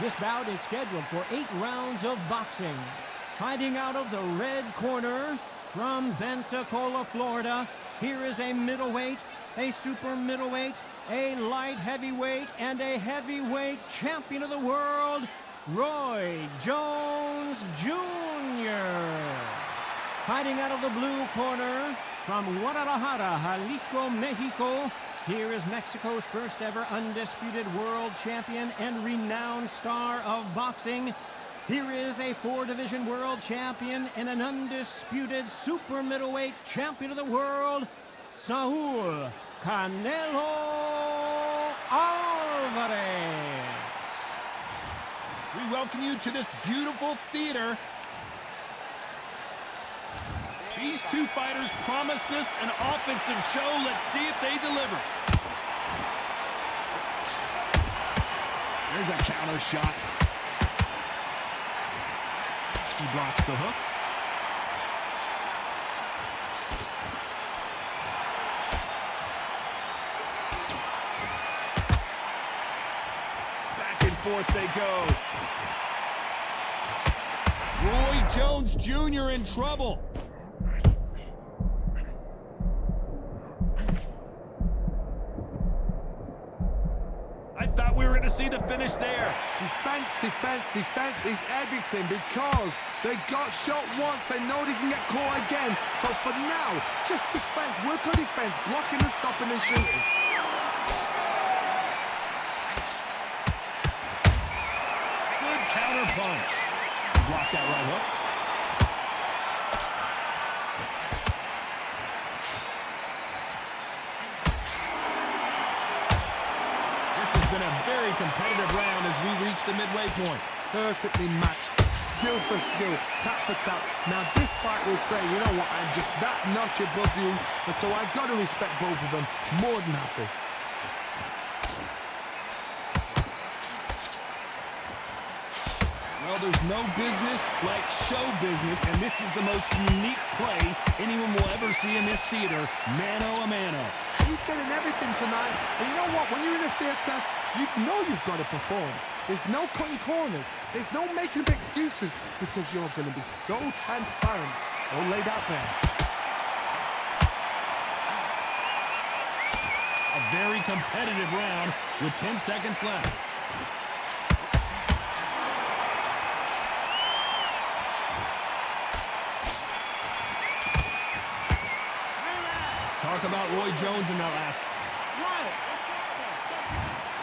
This bout is scheduled for 8 rounds of boxing. Fighting out of the red corner from Pensacola, Florida, here is a middleweight, a super middleweight, a light heavyweight, and a heavyweight champion of the world, Roy Jones Jr. Fighting out of the blue corner from Guadalajara, Jalisco, Mexico, here is Mexico's first ever undisputed world champion and renowned star of boxing. Here is a 4-division world champion and an undisputed super middleweight champion of the world, Saul Canelo Alvarez. We welcome you to this beautiful theater. These two fighters promised us an offensive show. Let's see if they deliver. There's a counter shot. He blocks the hook. Back and forth they go. Roy Jones Jr. in trouble. I thought we were going to see the finish there. Defense, defense, defense is everything because they got shot once. They know they can get caught again. So for now, just defense. Work on defense, blocking and stopping and shooting. Good counter punch. Block that right hook. Been a very competitive round as we reach the midway point. Perfectly matched, skill for skill, tap for tap. Now this fight will say, you know what, I'm just that notch above you, and so I've got to respect both of them. More than happy. Well, there's no business like show business, and this is the most unique play anyone will ever see in this theater, mano a mano. You're getting everything tonight, and you know what, when you're in a theater, you know you've got to perform. There's no cutting corners, there's no making up excuses, because you're going to be so transparent, all laid out there. A very competitive round with 10 seconds left. Talk about Roy Jones and they'll ask.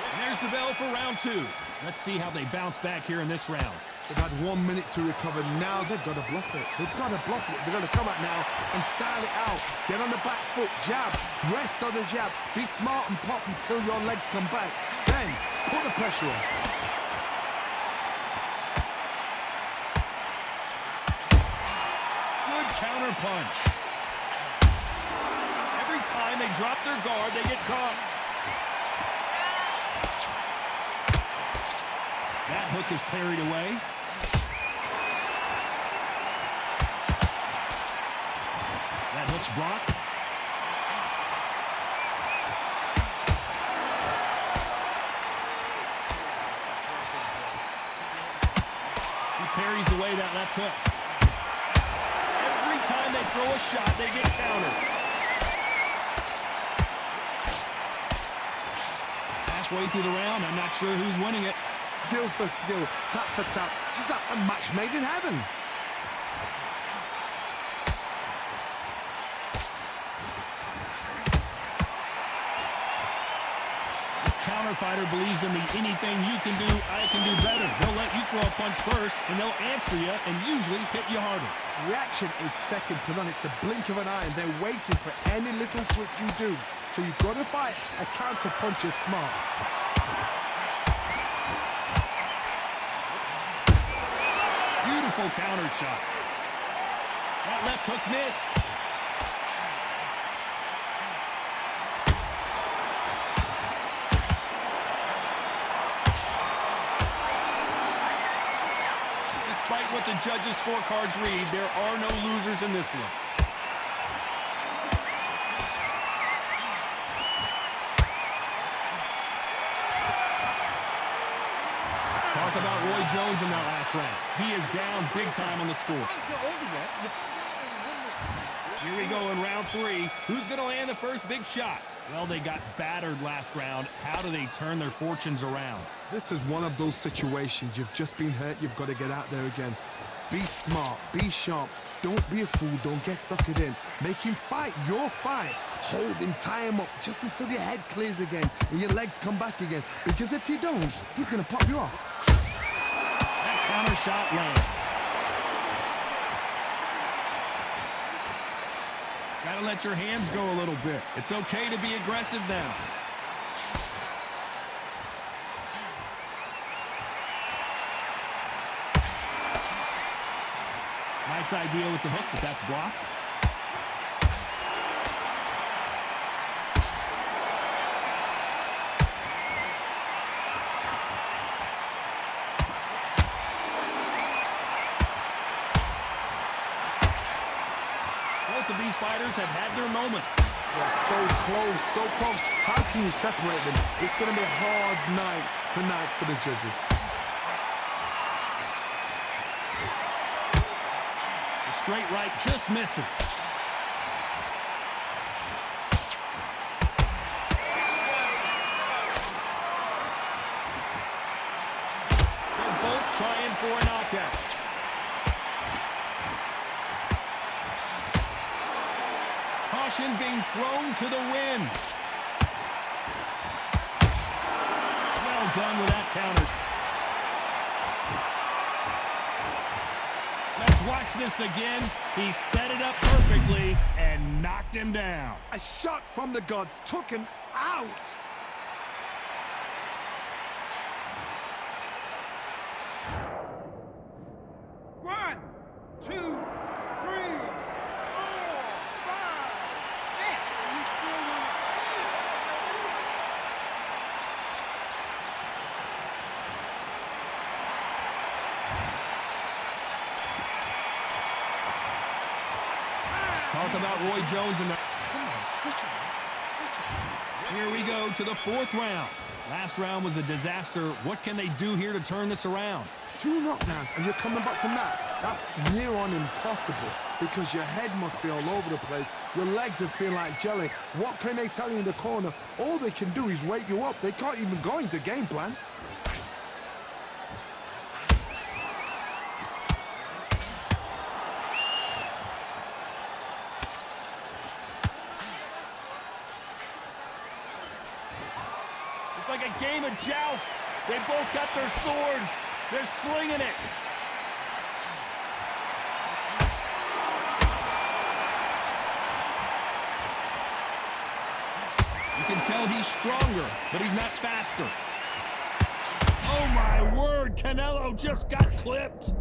And there's the bell for round 2. Let's see how they bounce back here in this round. They've had 1 minute to recover. Now they've got to bluff it. They've got to bluff it. They've got to come out now and style it out. Get on the back foot, jabs, rest on the jab. Be smart and pop until your legs come back. Then put the pressure on. Good counter punch. Time they drop their guard, they get caught. That hook is parried away. That hook's blocked. He parries away that left hook. Every time they throw a shot, they get countered. Halfway through the round, I'm not sure who's winning it. Skill for skill, tap for tap, just like a match made in heaven. This counter fighter believes in the anything you can do, I can do better. They'll let you throw a punch first, and they'll answer you and usually hit you harder. Reaction is second to none. It's the blink of an eye, and they're waiting for any little switch you do. So you've got to fight a counter punch is smart. Beautiful counter shot. That left hook missed. Despite what the judges' scorecards read, there are no losers in this one. Talk about Roy Jones in that last round. He is down big time on the score. Here we go in round 3. Who's going to land the first big shot? Well, they got battered last round. How do they turn their fortunes around? This is one of those situations. You've just been hurt. You've got to get out there again. Be smart. Be sharp. Don't be a fool. Don't get suckered in. Make him fight your fight. Hold him, tie him up just until your head clears again and your legs come back again. Because if you don't, he's going to pop you off. That counter shot lands. Gotta let your hands go a little bit. It's okay to be aggressive now. Nice idea with the hook, but that's blocked. Both of these fighters have had their moments. They're so close, so close. How can you separate them? It's going to be a hard night tonight for the judges. The straight right just misses. They're both trying for a knockout. Caution being thrown to the wind. Well done with that counter. Let's watch this again. He set it up perfectly and knocked him down. A shot from the gods took him out. One, two, three, four, five, six. Let's talk about Roy Jones in the... Come on, switch it. Here we go to the 4th round. Last round was a disaster. What can they do here to turn this around? 2 knockdowns and you're coming back from that. That's near on impossible because your head must be all over the place. Your legs will feel like jelly. What can they tell you in the corner? All they can do is wake you up. They can't even go into game plan. It's like a game of joust. They both got their swords. They're slinging it. You can tell he's stronger, but he's not faster. Oh my word, Canelo just got clipped.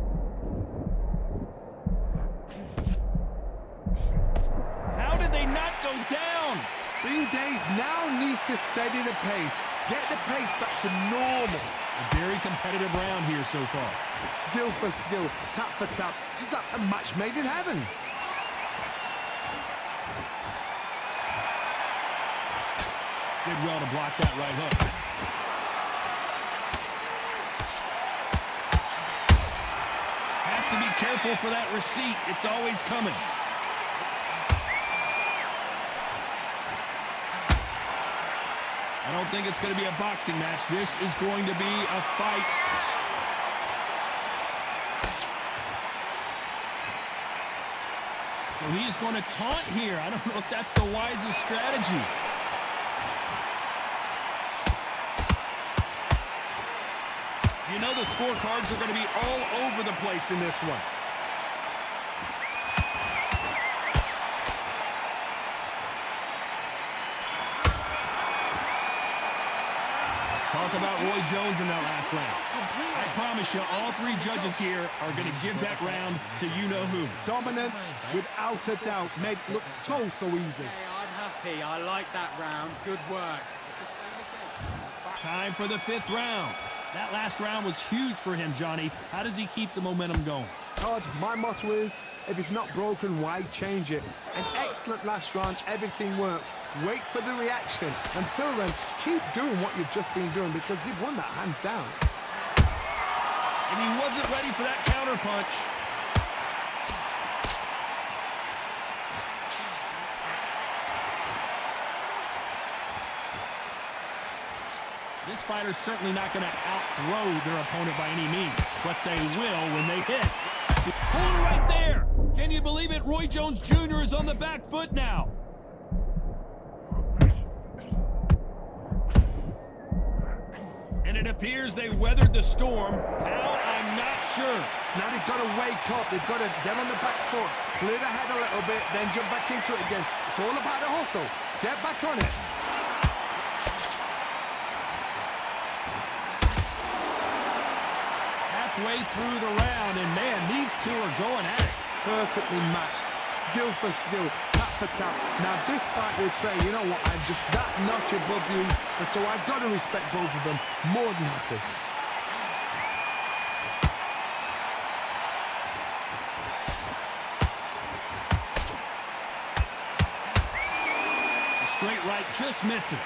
How did they not go down? Bean Days now needs to steady the pace. Get the pace back to normal. A very competitive round here so far. Skill for skill, tap for tap. Just like a match made in heaven. Did well to block that right hook. Has to be careful for that receipt. It's always coming. I don't think it's going to be a boxing match. This is going to be a fight. So he's going to taunt here. I don't know if that's the wisest strategy. You know the scorecards are going to be all over the place in this one. Talk about Roy Jones in that last round. I promise you, all 3 judges here are going to give that round to you-know-who. Dominance, without a doubt, made it look so easy. Hey, I'm happy. I like that round. Good work. Time for the 5th round. That last round was huge for him, Johnny. How does he keep the momentum going? Todd, my motto is, if it's not broken, why change it? An excellent last round, everything works. Wait for the reaction. Until then, keep doing what you've just been doing because you've won that hands down. wasn't ready for that counter punch. This fighter's certainly not going to outthrow their opponent by any means, but they will when they hit. Hold it right there. Can you believe it? Roy Jones Jr. is on the back foot now. And it appears they weathered the storm. How? I'm not sure. Now they've got to wake up. They've got to get on the back foot, clear the head a little bit, then jump back into it again. It's all about the hustle. Get back on it. Halfway through the round, and man, these two are going at it. Perfectly matched, skill for skill, tap for tap. Now this fight will say, you know what, I'm just that notch above you, and so I've got to respect both of them. More than happy. The straight right just misses.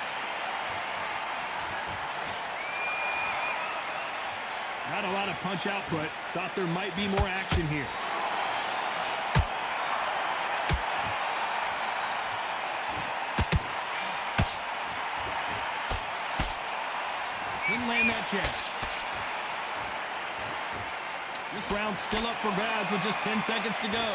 Not a lot of punch output. Thought there might be more action here. Didn't land that jab. This round's still up for grabs with just 10 seconds to go.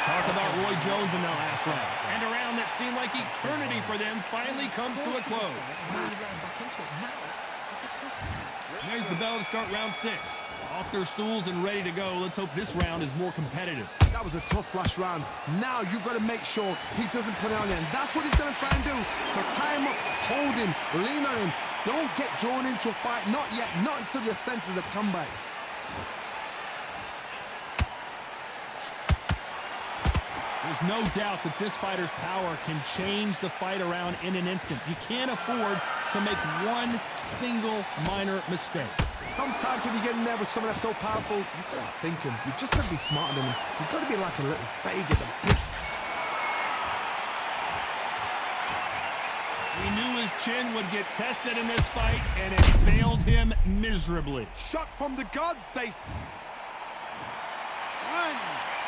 Talk about Roy Jones in that last round. And a round that seemed like eternity for them finally comes to a close. There's the bell to start round 6. Off their stools and ready to go. Let's hope this round is more competitive. That was a tough last round. Now you've got to make sure he doesn't put it on you, and that's what he's going to try and do. So tie him up, hold him, lean on him. Don't get drawn into a fight. Not yet. Not until your senses have come back. There's no doubt that this fighter's power can change the fight around in an instant. You can't afford to make one single minor mistake. Sometimes when you get in there with someone that's so powerful, you've got to think him. You've just got to be smarter than him. You've got to be like a little faggot. We knew his chin would get tested in this fight, and it failed him miserably. Shot from the gods, they... 1,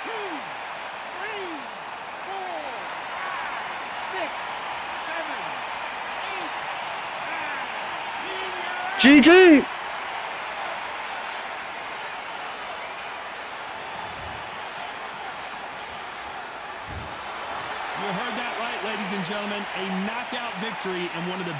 2, 3, 4, 5, 6, 7, 8, 9, 10. GG! You heard that right, ladies and gentlemen. A knockout victory and one of the